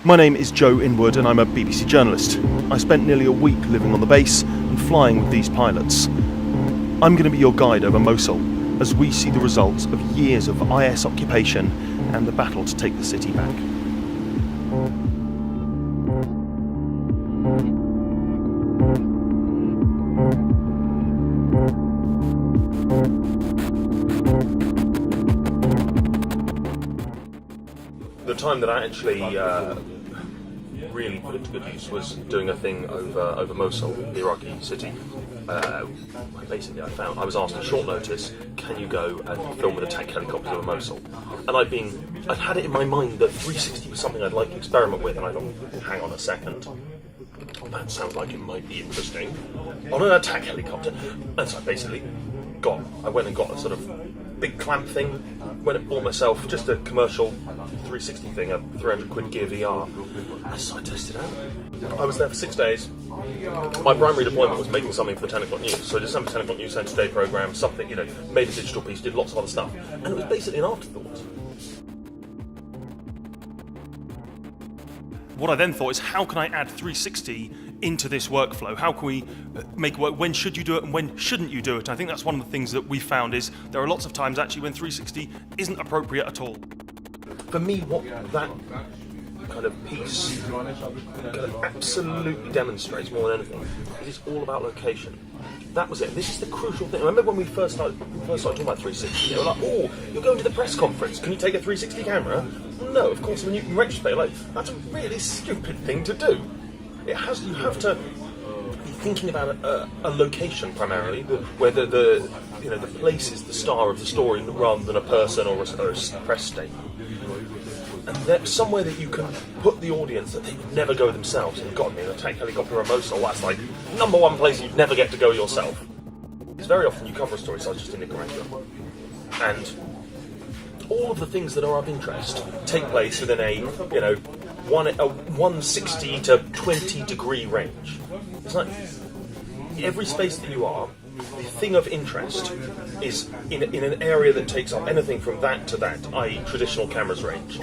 My name is Joe Inwood and I'm a BBC journalist. I spent nearly a week living on the base and flying with these pilots. I'm going to be your guide over Mosul as we see the results of years of IS occupation and the battle to take the city back. The time that I actually really put it to good use was doing a thing over Mosul, the Iraqi city. Basically, I was asked on short notice, can you go and film with attack helicopters over Mosul? And I'd had it in my mind that 360 was something I'd like to experiment with, and I thought, hang on a second, that sounds like it might be interesting. On an attack helicopter. And so I went and got a sort of big clamp thing, went and bought myself just a commercial 360 thing, a 300 quid Gear VR. So I tested it out. I was there for 6 days. My primary deployment was making something for the 10 o'clock news. So I did some 10 o'clock news Centre Day programme, something, made a digital piece, did lots of other stuff. And it was basically an afterthought. What I then thought is, how can I add 360 into this workflow? How can we make it work? When should you do it and when shouldn't you do it? And I think that's one of the things that we found is there are lots of times actually when 360 isn't appropriate at all. For me, what that kind of piece kind of absolutely demonstrates more than anything is it's all about location. That was it. This is the crucial thing. I remember when we first started talking about 360, they were like, oh, you're going to the press conference, can you take a 360 camera? No, of course, when you retrospect, that's a really stupid thing to do. You have to be thinking about a location primarily, where the place is the star of the story rather than a person or a press statement. And there's somewhere that you can put the audience that they would never go themselves. And God, an attack helicopter or Mosul, that's like number one place you'd never get to go yourself. It's very often you cover a story such as in Nicaragua, and all of the things that are of interest take place within a 160 to 20 degree range. It's like every space that you are, the thing of interest is in an area that takes up anything from that to that, i.e. traditional cameras range.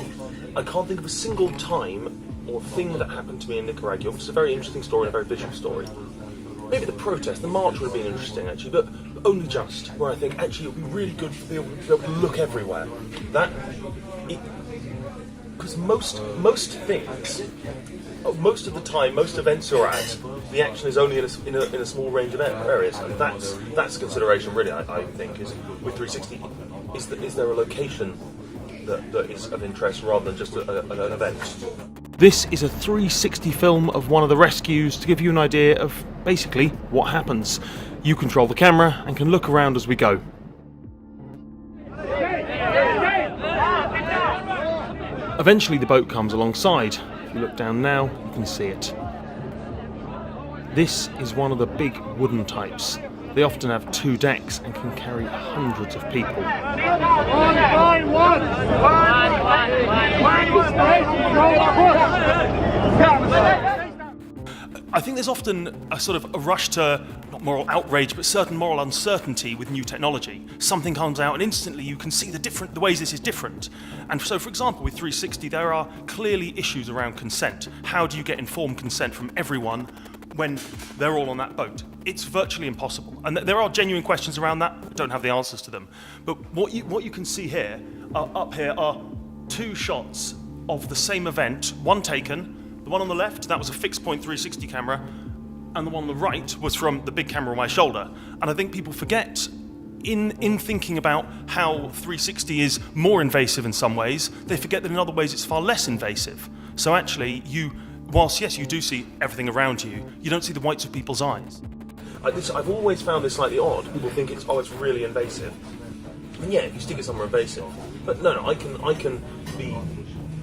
I can't think of a single time or thing that happened to me in Nicaragua, which is a very interesting story and a very visual story. Maybe the protest, the march would have been interesting actually, but only just, where I think actually it would be really good to be able to look everywhere. Because most things, most of the time, most events you're at, the action is only in a small range of areas, and that's a consideration really. I think is with 360, is there a location that is of interest rather than just an event. This is a 360 film of one of the rescues to give you an idea of basically what happens. You control the camera and can look around as we go. Eventually the boat comes alongside. If you look down now, you can see it. This is one of the big wooden types. They often have 2 decks and can carry hundreds of people. I think there's often a sort of a rush to, not moral outrage, but certain moral uncertainty with new technology. Something comes out and instantly you can see the ways this is different. And so, for example, with 360, there are clearly issues around consent. How do you get informed consent from everyone when they're all on that boat? It's virtually impossible. And there are genuine questions around that. I don't have the answers to them. But what you can see here, up here, are 2 shots of the same event, one taken. The one on the left, that was a fixed point 360 camera, and the one on the right was from the big camera on my shoulder. And I think people forget, in thinking about how 360 is more invasive in some ways, they forget that in other ways it's far less invasive. So actually, whilst yes, you do see everything around you, you don't see the whites of people's eyes. I've always found this slightly odd. People think it's really invasive. And yeah, if you stick it somewhere invasive. But no, I can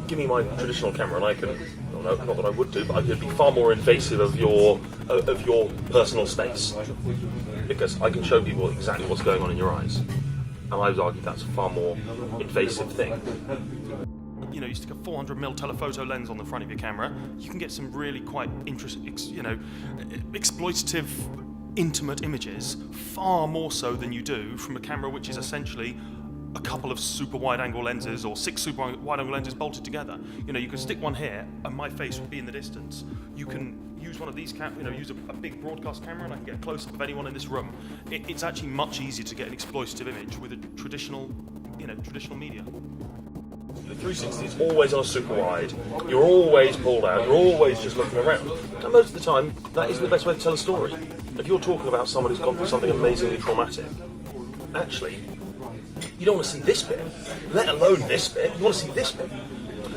give me my traditional camera and I can, not that I would do, but I could be far more invasive of your personal space. Because I can show people exactly what's going on in your eyes. And I would argue that's a far more invasive thing. You stick a 400mm telephoto lens on the front of your camera, you can get some really quite interesting, exploitative, intimate images, far more so than you do from a camera which is essentially a couple of super wide-angle lenses or 6 super wide-angle lenses bolted together. You know, you can stick one here, and my face would be in the distance. You can use one of these, use a big broadcast camera, and I can get a close-up of anyone in this room. It's actually much easier to get an exploitative image with a traditional media. The 360 is always on a super wide. You're always pulled out. You're always just looking around. And most of the time, that is the best way to tell a story. If you're talking about someone who's gone through something amazingly traumatic, actually, you don't want to see this bit, let alone this bit. You want to see this bit.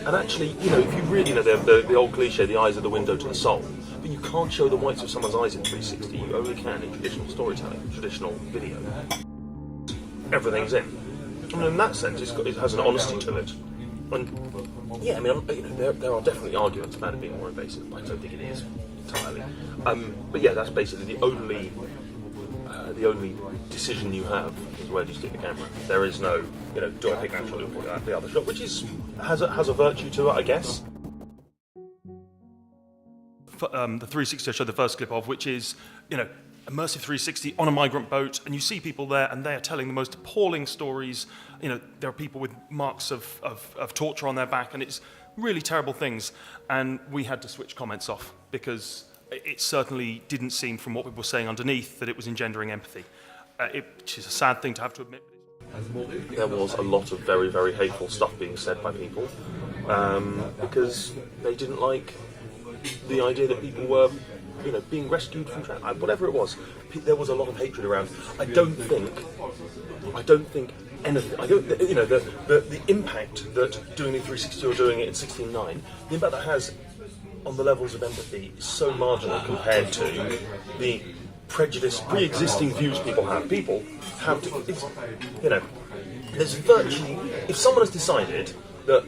And actually, you know, if you really know the old cliche, the eyes are the window to the soul, but you can't show the whites of someone's eyes in 360. You only can in traditional storytelling, traditional video. Everything's in. I mean, in that sense, it has an honesty to it. And yeah, I mean, you know, there are definitely arguments about it being more invasive, but I don't think it is entirely. But yeah, that's basically the only decision you have is where do you stick the camera. There is no, you know, do I pick that shot or the other shot, which has a virtue to it, I guess. The 360 I showed the first clip of, which is, you know, immersive 360 on a migrant boat, and you see people there, and they are telling the most appalling stories. You know, there are people with marks of torture on their back, and it's really terrible things. And we had to switch comments off because it certainly didn't seem, from what people were saying underneath, that it was engendering empathy, which is a sad thing to have to admit. There was a lot of very, very hateful stuff being said by people because they didn't like the idea that people were, you know, being rescued from whatever it was. There was a lot of hatred around. I don't think anything. You know, the impact that doing the 360 or doing it in 16:9, the impact that has on the levels of empathy is so marginal compared to the prejudice, pre-existing views people have. People have to, you know, there's virtually, if someone has decided that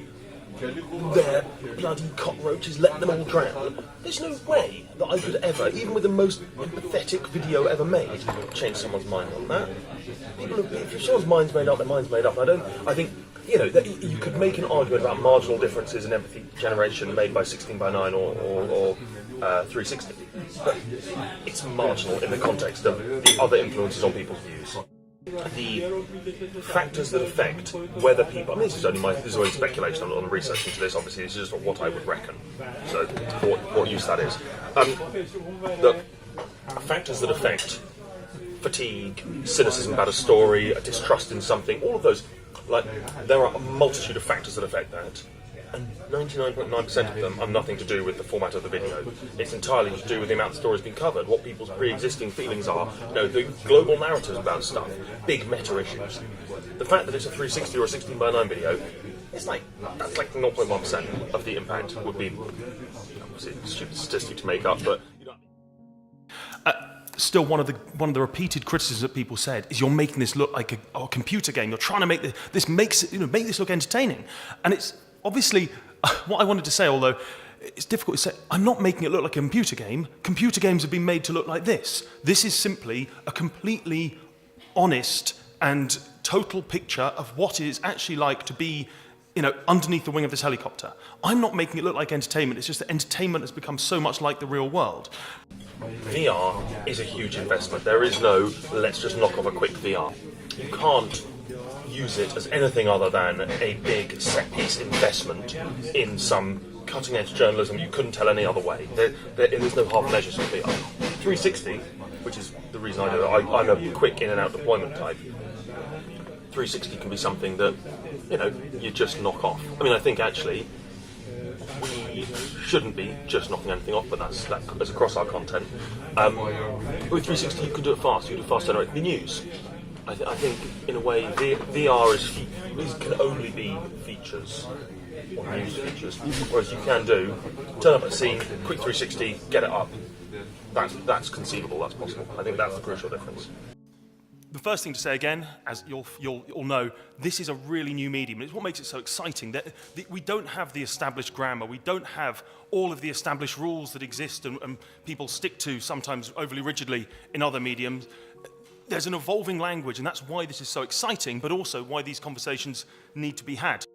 they're bloody cockroaches, let them all drown, there's no way that I could ever, even with the most empathetic video ever made, change someone's mind on that. If someone's mind's made up, their mind's made up. I think, you know, that you could make an argument about marginal differences in empathy generation made by 16:9 or 360, but it's marginal in the context of the other influences on people's views. The factors that affect whether people, I mean, this is only speculation, I'm not researching into this, obviously, this is just what I would reckon, so what use that is. The factors that affect fatigue, cynicism about a story, a distrust in something, all of those, like, there are a multitude of factors that affect that, and 99.9% of them have nothing to do with the format of the video. It's entirely to do with the amount of stories being covered, what people's pre-existing feelings are, you know, the global narratives about stuff, big meta issues. The fact that it's a 360 or a 16:9 video, that's like 0.1% of the impact would be, obviously, a stupid statistic to make up, but you know. Still, one of the repeated criticisms that people said is you're making this look like a computer game. You're trying to make make this look entertaining, and it's obviously what I wanted to say. Although it's difficult to say, I'm not making it look like a computer game. Computer games have been made to look like this. This is simply a completely honest and total picture of what it is actually like to be, you know, underneath the wing of this helicopter. I'm not making it look like entertainment. It's just that entertainment has become so much like the real world. VR is a huge investment. There is no, let's just knock off a quick VR. You can't use it as anything other than a big set-piece investment in some cutting-edge journalism you couldn't tell any other way. There's no half measures of VR. 360, which is the reason I do it, I'm a quick in-and-out deployment type. 360 can be something that, you know, you just knock off. I mean, I think actually we shouldn't be just knocking anything off, but that's across our content. With 360, you can do it fast. You can do fast generate the news. I think, in a way, VR these can only be features or news features, whereas you can do turn up at a scene, quick 360, get it up. That's conceivable. That's possible. I think that's the crucial difference. The first thing to say again, as you'll know, this is a really new medium. It's what makes it so exciting. That we don't have the established grammar. We don't have all of the established rules that exist and people stick to sometimes overly rigidly in other mediums. There's an evolving language, and that's why this is so exciting, but also why these conversations need to be had.